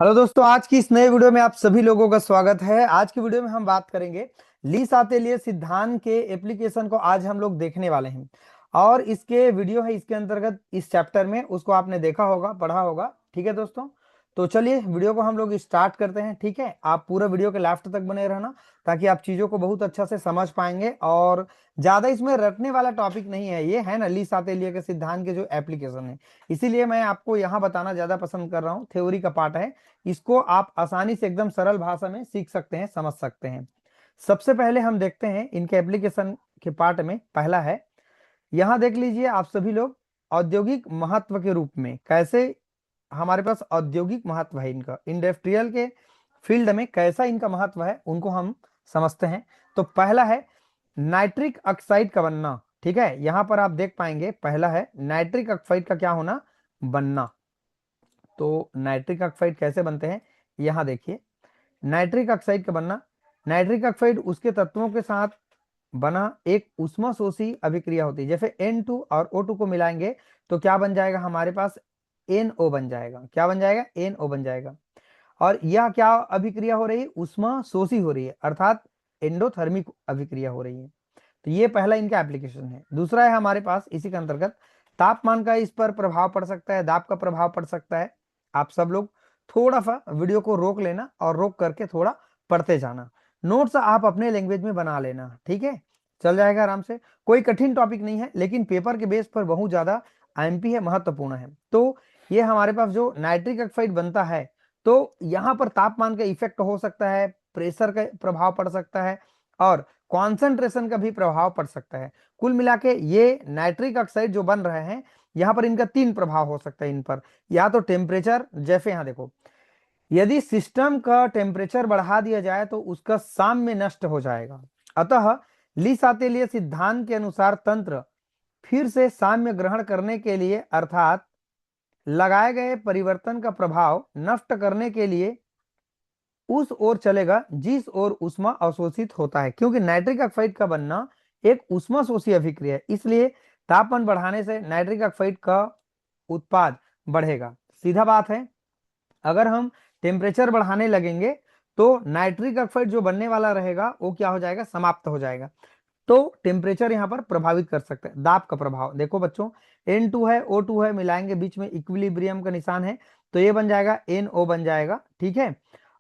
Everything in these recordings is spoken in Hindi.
हेलो दोस्तों, आज की इस नए वीडियो में आप सभी लोगों का स्वागत है। आज की वीडियो में हम बात करेंगे लीस आतेलिये सिद्धांत के एप्लीकेशन को आज हम लोग देखने वाले हैं। और इसके वीडियो है इसके अंतर्गत इस चैप्टर में, उसको आपने देखा होगा, पढ़ा होगा। ठीक है दोस्तों, तो चलिए वीडियो को हम लोग स्टार्ट करते हैं। ठीक है, आप पूरा वीडियो के लास्ट तक बने रहना ताकि आप चीजों को बहुत अच्छा से समझ पाएंगे। और ज्यादा इसमें रटने वाला टॉपिक नहीं है, ये है ना लीस आतेलिये के सिद्धांत के जो एप्लीकेशन है, इसीलिए मैं आपको यहाँ बताना ज्यादा पसंद कर रहा हूँ। थ्योरी का पार्ट है, इसको आप आसानी से एकदम सरल भाषा में सीख सकते हैं, समझ सकते हैं। सबसे पहले हम देखते हैं इनके एप्लीकेशन के पार्ट में। पहला है, यहां देख लीजिए आप सभी लोग, औद्योगिक महत्व के रूप में कैसे हमारे पास औद्योगिक महत्व है इनका, इंडस्ट्रियल के फील्ड में कैसा इनका महत्व है उनको हम समझते हैं। तो पहला है नाइट्रिक ऑक्साइड का बनना। ठीक है, यहां पर आप देख पाएंगे पहला है नाइट्रिक ऑक्साइड का क्या होना, बनना। तो नाइट्रिक ऑक्साइड कैसे बनते हैं, यहां देखिए नाइट्रिक ऑक्साइड का बनना। नाइट्रिक ऑक्साइड उसके तत्वों के साथ बना एक उष्माशोषी अभिक्रिया होती है। जैसे N2 और O2 को मिलाएंगे तो क्या बन जाएगा हमारे पास, NO बन जाएगा। क्या बन जाएगा, NO बन जाएगा। और यह क्या अभिक्रिया हो रही है, उष्मा शोषी हो रही है, अर्थात एंडोथर्मिक अभिक्रिया हो रही है। तो ये पहला इनका एप्लीकेशन है। दूसरा है हमारे पास इसी के अंतर्गत तापमान का इस पर प्रभाव पड़ सकता है, दाब का प्रभाव पड़ सकता है। आप सब लोग थोड़ा सा वीडियो को रोक लेना और रोक करके थोड़ा पढ़ते जाना। नोट्स आप अपने लैंग्वेज में बना लेना, ठीक है, चल जाएगा आराम से। कोई कठिन टॉपिक नहीं है, लेकिन पेपर के बेस पर बहुत ज्यादा IMP है, महत्वपूर्ण है। तो ये हमारे पास जो नाइट्रिक ऑक्साइड बनता है, तो यहाँ पर तापमान का इफेक्ट हो सकता है, प्रेशर का प्रभाव पड़ सकता है और कॉन्सेंट्रेशन का भी प्रभाव पड़ सकता है। कुल मिला के ये नाइट्रिक ऑक्साइड जो बन रहे हैं, यहाँ पर इनका 3 प्रभाव हो सकता है इन पर। या तो टेम्परेचर, जैसे यहाँ देखो, यदि सिस्टम का टेम्परेचर बढ़ा दिया जाए तो उसका साम्य नष्ट हो जाएगा। अतः लीसातेलिये सिद्धांत के अनुसार तंत्र फिर से साम्य ग्रहण करने के लिए, अर्थात लगाए गए परिवर्तन का प्रभाव नष्ट करने के लिए उस ओर चलेगा जिस ओर उष्मा अवशोषित होता है। क्योंकि नाइट्रिक ऑक्साइड का बनना एक उष्मा शोषी अभिक्रिया है, इसलिए तापमान बढ़ाने से नाइट्रिक ऑक्साइड का उत्पाद बढ़ेगा। सीधा बात है, अगर हम टेम्परेचर बढ़ाने लगेंगे तो नाइट्रिक ऑक्साइड जो बनने वाला रहेगा वो क्या हो जाएगा, समाप्त हो जाएगा। तो टेम्परेचर यहाँ पर प्रभावित कर सकते हैं। दाब का प्रभाव देखो बच्चों, N2 है, O2 है, मिलाएंगे बीच में इक्विलिब्रियम का निशान है, तो ये बन जाएगा NO बन जाएगा। ठीक है,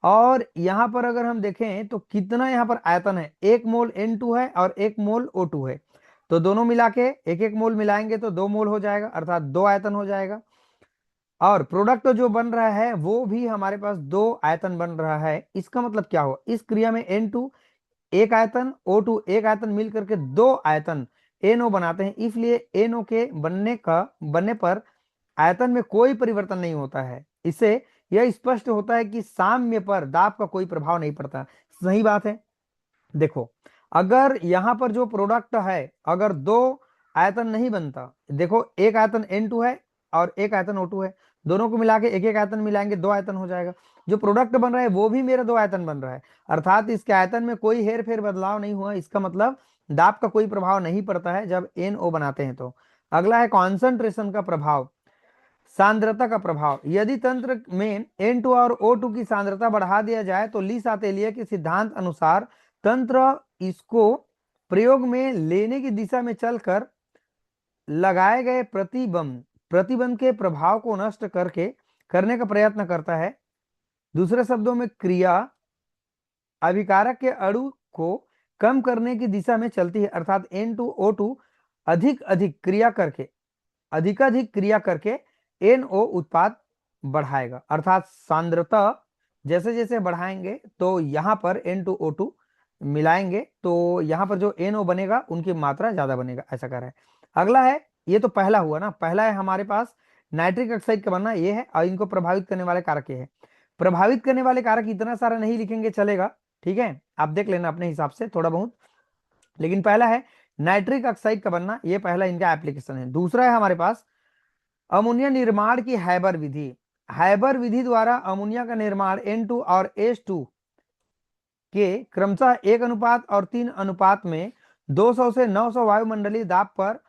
और यहाँ पर अगर हम देखें तो कितना यहाँ पर आयतन है, 1 मोल N2 है और 1 मोल O2 है, तो दोनों मिला के 1 1 मोल मिलाएंगे तो 2 मोल हो जाएगा, अर्थात 2 आयतन हो जाएगा। और प्रोडक्ट जो बन रहा है वो भी हमारे पास 2 आयतन बन रहा है। इसका मतलब क्या हुआ, इस क्रिया में N2 एक आयतन, O2 एक आयतन, मिल करके 2 आयतन NO बनाते हैं। इसलिए NO के बनने पर आयतन में कोई परिवर्तन नहीं होता है। इससे यह स्पष्ट होता है कि साम्य पर दाब का कोई प्रभाव नहीं पड़ता। सही बात है। देखो, अगर यहाँ पर जो प्रोडक्ट है, अगर 2 आयतन नहीं बनता, देखो एक आयतन N2 है और एक आयतन O2 है, दोनों को मिला के 1 1 आयतन मिलाएंगे 2 आयतन हो जाएगा। जो प्रोडक्ट बन रहा है वो भी मेरा 2 आयतन बन रहा है, अर्थात इसके आयतन में कोई हेर फेर बदलाव नहीं हुआ। इसका मतलब दाब का कोई प्रभाव नहीं पड़ता है जब NO बनाते हैं। तो अगला है कॉन्सेंट्रेशन का प्रभाव, सांद्रता का प्रभाव। यदि तंत्र में N2 और O2 की सांद्रता बढ़ा दिया जाए तो लीसातेलिये के सिद्धांत अनुसार तंत्र इसको प्रयोग में लेने की दिशा में चलकर लगाए गए प्रतिबंध के प्रभाव को नष्ट करने का प्रयत्न करता है। दूसरे शब्दों में क्रिया अभिकारक के अणु को कम करने की दिशा में चलती है, अर्थात N2O2 अधिकाधिक क्रिया करके NO उत्पाद बढ़ाएगा। अर्थात सांद्रता जैसे जैसे बढ़ाएंगे तो यहाँ पर N2O2 मिलाएंगे तो यहाँ पर जो NO बनेगा उनकी मात्रा ज्यादा बनेगा, ऐसा कर रहा है। अगला है, ये तो पहला हुआ ना, पहला है हमारे पास नाइट्रिक ऑक्साइड का बनना, ये है, और इनको प्रभावित करने वाले कारक ये है। प्रभावित करने वाले कारक इतना सारा नहीं लिखेंगे, चलेगा, ठीक है, आप देख लेना अपने हिसाब से थोड़ा बहुत। लेकिन पहला है नाइट्रिक ऑक्साइड का बनना, ये पहला इनका एप्लीकेशन है। दूसरा है हमारे पास अमोनिया निर्माण की हैबर विधि। हैबर विधि द्वारा अमोनिया का निर्माण N2 और H2 के क्रमशः 1:3 में 200 से 900 वायुमंडलीय दाब पर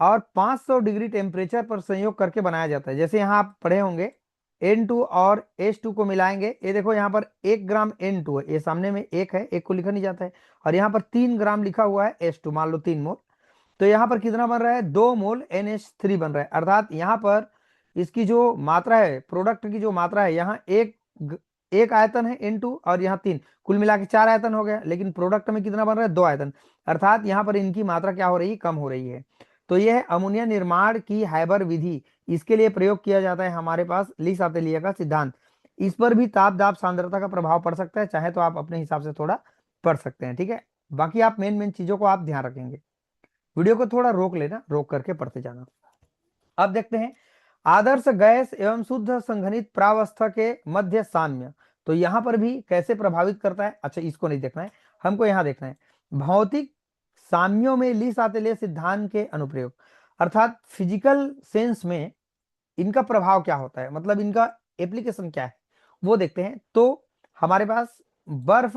और 500 डिग्री टेम्परेचर पर संयोग करके बनाया जाता है। जैसे यहाँ आप पढ़े होंगे N2 और H2 को मिलाएंगे। ये देखो यहाँ पर 1 ग्राम N2 है, ये सामने में एक है, एक को लिखा नहीं जाता है, और यहाँ पर 3 ग्राम लिखा हुआ है H2, मान लो 3 मोल। तो यहाँ पर कितना बन रहा है, 2 मोल NH3 बन रहा है। अर्थात यहाँ पर इसकी जो मात्रा है, प्रोडक्ट की जो मात्रा है, यहाँ एक आयतन है N2 और यहाँ 3, कुल मिला के 4 आयतन हो गया, लेकिन प्रोडक्ट में कितना बन रहा है, 2 आयतन। अर्थात यहाँ पर इनकी मात्रा क्या हो रही है, कम हो रही है। तो यह है अमोनिया निर्माण की हाइबर विधि, इसके लिए प्रयोग किया जाता है हमारे पास ली-सातेलिया का सिद्धांत। इस पर भी ताप दाब सांद्रता का प्रभाव पड़ सकता है, चाहे तो आप अपने हिसाब से थोड़ा पढ़ सकते हैं, ठीक है। बाकी आप मेन मेन चीजों को आप ध्यान रखेंगे। वीडियो को थोड़ा रोक लेना, रोक करके पढ़ते जाना। अब देखते हैं आदर्श गैस एवं शुद्ध संघनित प्रावस्था के मध्य साम्य, तो यहां पर भी कैसे प्रभावित करता है। अच्छा, इसको नहीं देखना है, हमको यहां देखना है भौतिक साम्यों में ली-सातेलिया सिद्धांत के अनुप्रयोग, अर्थात फिजिकल सेंस में इनका प्रभाव क्या होता है, मतलब इनका एप्लीकेशन क्या है, वो देखते हैं। तो हमारे पास बर्फ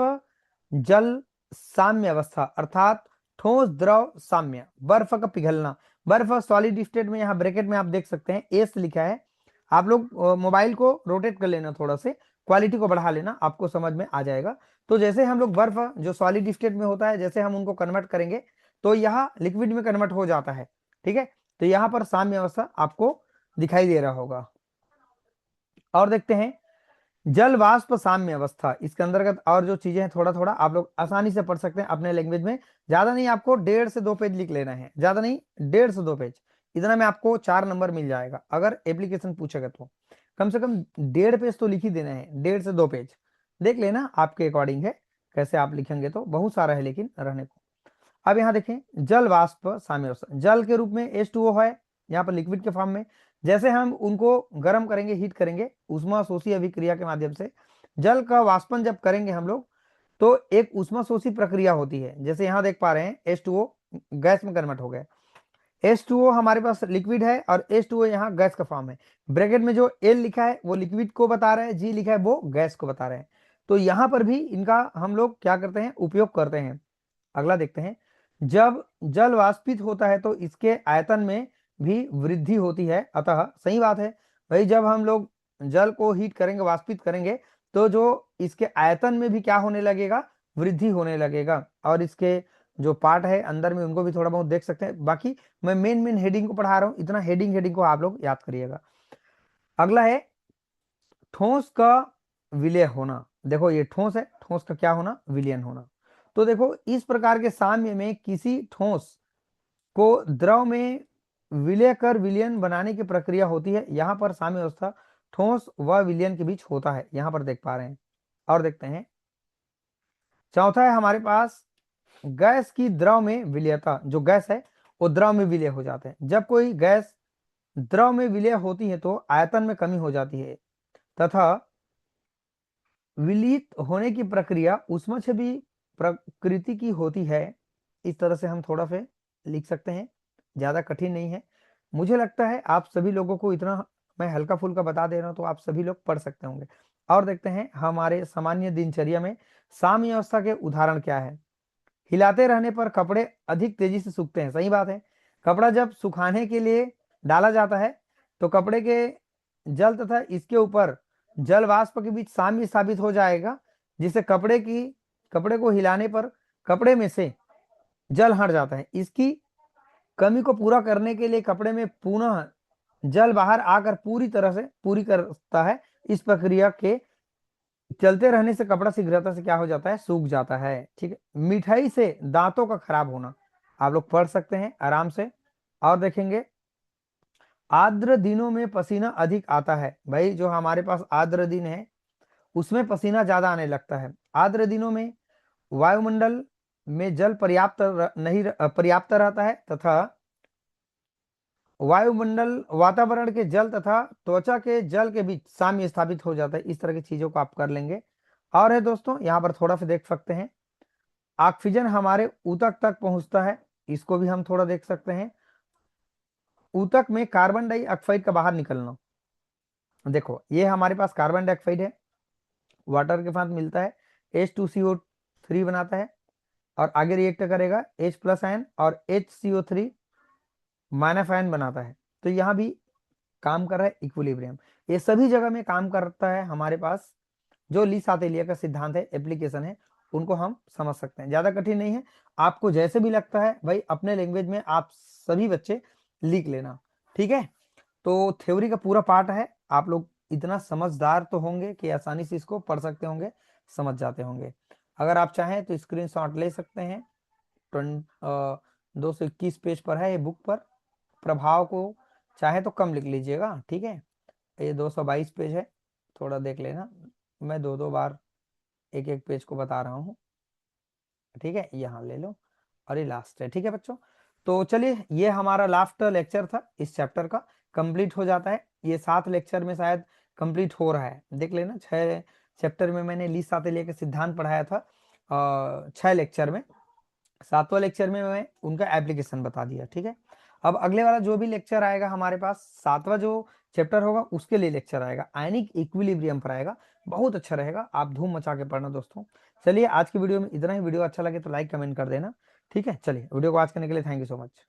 जल साम्य अवस्था, अर्थात ठोस द्रव साम्य, बर्फ का पिघलना, बर्फ सॉलिड स्टेट में, यहाँ ब्रैकेट में आप देख सकते हैं एस लिखा है। आप लोग मोबाइल को रोटेट कर लेना, थोड़ा से क्वालिटी को बढ़ा लेना, आपको समझ में आ जाएगा। तो जैसे हम लोग बर्फ जो सॉलिड स्टेट में होता है, जैसे हम उनको कन्वर्ट करेंगे तो यहाँ लिक्विड में कन्वर्ट हो जाता है, ठीक है। तो यहाँ पर साम्य अवस्था आपको दिखाई दे रहा होगा। और देखते हैं जल वाष्प साम्य अवस्था, इसके अंतर्गत और जो चीजें हैं थोड़ा थोड़ा आप लोग आसानी से पढ़ सकते हैं अपने लैंग्वेज में। ज्यादा नहीं, आपको 1.5 से 2 पेज लिख लेना है, ज्यादा नहीं, 1.5 से 2 पेज, इतना में आपको 4 नंबर मिल जाएगा। अगर एप्लीकेशन पूछेगा तो कम से कम 1.5 पेज तो लिख ही देना है, 1.5 से 2 पेज देख लेना, आपके अकॉर्डिंग है कैसे आप लिखेंगे, तो बहुत सारा है लेकिन रहने को। अब यहाँ देखें जल वाष्प साम्य अवस्था, जल के रूप में H2O है यहाँ पर लिक्विड के फॉर्म में। जैसे हम उनको गर्म करेंगे, हीट करेंगे ऊष्माशोषी अभिक्रिया के माध्यम से, जल का वाष्पन जब करेंगे हम लोग तो एक ऊष्माशोषी प्रक्रिया होती है। जैसे यहाँ देख पा रहे हैं H2O गैस में कन्वर्ट हो गया, H2O हमारे पास लिक्विड है और H2O यहाँ गैस का फॉर्म है। ब्रैकेट में जो L लिखा है वो लिक्विड को बता रहा है, G लिखा है वो गैस को बता रहे हैं। तो यहाँ पर भी इनका हम लोग क्या करते हैं, उपयोग करते हैं। अगला देखते हैं जब जल वाष्पित होता है तो इसके आयतन में भी वृद्धि होती है, अतः सही बात है भाई, जब हम लोग जल को हीट करेंगे, वाष्पित करेंगे, तो जो इसके आयतन में भी क्या होने लगेगा, वृद्धि होने लगेगा। और इसके जो पार्ट है अंदर में उनको भी थोड़ा बहुत देख सकते हैं। बाकी मैं मेन मेन हेडिंग को पढ़ा रहा हूं, इतना हेडिंग को आप लोग याद करिएगा। अगला है ठोस का विलय होना। देखो ये ठोस है, ठोस का क्या होना, विलयन होना। तो देखो इस प्रकार के साम्य में किसी ठोस को द्रव में विलय कर विलयन बनाने की प्रक्रिया होती है। यहाँ पर साम्य अवस्था ठोस व विलयन के बीच होता है, यहाँ पर देख पा रहे हैं। और देखते हैं चौथा है हमारे पास गैस की द्रव में विलयता, जो गैस है वो द्रव में विलय हो जाते हैं। जब कोई गैस द्रव में विलय होती है तो आयतन में कमी हो जाती है तथा विलित होने की प्रक्रिया ऊष्मछपी प्रकृति की होती है। इस तरह से हम थोड़ा से लिख सकते हैं, ज्यादा कठिन नहीं है। मुझे लगता है आप सभी लोगों को इतना मैं हल्का फुल्का बता दे रहा हूं तो आप सभी लोग पढ़ सकते होंगे। और देखते हैं हमारे सामान्य दिनचर्या में साम्य अवस्था के उदाहरण क्या है। हिलाते रहने पर कपड़े अधिक तेजी से सूखते हैं, सही बात है। कपड़ा जब सुखाने के लिए डाला जाता है तो कपड़े के जल तथा इसके ऊपर जल वाष्प के बीच साम्य स्थापित हो जाएगा, जिससे कपड़े को हिलाने पर कपड़े में से जल हट जाता है। इसकी कमी को पूरा करने के लिए कपड़े में पुनः जल बाहर आकर पूरी करता है। इस प्रक्रिया के चलते रहने से कपड़ा शीघ्रता से क्या हो जाता है, सूख जाता है, ठीक है। मिठाई से दांतों का खराब होना, आप लोग पढ़ सकते हैं आराम से। और देखेंगे आर्द्र दिनों में पसीना अधिक आता है। भाई जो हमारे पास आर्द्र दिन है उसमें पसीना ज्यादा आने लगता है। आर्द्र दिनों में वायुमंडल में जल पर्याप्त रहता है तथा वायुमंडल वातावरण के जल तथा त्वचा के जल के बीच साम्य स्थापित हो जाता है। इस तरह की चीजों को आप कर लेंगे। और है दोस्तों यहाँ पर थोड़ा सा देख सकते हैं ऑक्सीजन हमारे ऊतक तक पहुंचता है, इसको भी हम थोड़ा देख सकते हैं। ऊतक में कार्बन डाइऑक्साइड का बाहर निकलना, देखो ये हमारे पास कार्बन डाइऑक्साइड है, वाटर के साथ मिलता है, H2CO3 बनाता है और आगे रिएक्ट करेगा H प्लस आयन और HCO3 माइनस आयन बनाता है। तो यहाँ भी काम कर रहा है इक्विलिब्रियम। ये सभी जगह में काम करता है हमारे पास। जो ली सातेलिया का सिद्धांत है, एप्लीकेशन है, उनको हम समझ सकते हैं, ज्यादा कठिन नहीं है। आपको जैसे भी लगता है भाई अपने लैंग्वेज में आप सभी बच्चे लिख लेना, ठीक है। तो थ्योरी का पूरा पार्ट है, आप लोग इतना समझदार तो होंगे कि आसानी से इसको पढ़ सकते होंगे, समझ जाते होंगे। अगर आप चाहें तो स्क्रीनशॉट ले सकते हैं। 221 पेज पर है ये बुक पर। प्रभाव को चाहे तो कम लिख लीजिएगा, ठीक है। ये 222 पेज है, थोड़ा देख लेना, मैं दो दो बार एक एक पेज को बता रहा हूँ, ठीक है। यहाँ ले लो, और ये लास्ट है, ठीक है बच्चों। तो चलिए, ये हमारा लास्ट लेक्चर था इस चैप्टर का, कंप्लीट हो जाता है। ये 7 लेक्चर में शायद कंप्लीट हो रहा है, देख लेना। 6 चैप्टर में मैंने ली सातेलिया के सिद्धांत पढ़ाया था, 6 लेक्चर में। 7वां लेक्चर में मैं उनका एप्लीकेशन बता दिया, ठीक है। अब अगले वाला जो भी लेक्चर आएगा हमारे पास, 7वां जो चैप्टर होगा उसके लिए लेक्चर आएगा, आयनिक इक्विलिब्रियम पर आएगा। बहुत अच्छा रहेगा, आप धूम मचा के पढ़ना दोस्तों। चलिए, आज की वीडियो में इतना ही। वीडियो अच्छा लगे तो लाइक कमेंट कर देना, ठीक है। चलिए, वीडियो को आज करने के लिए थैंक यू सो मच।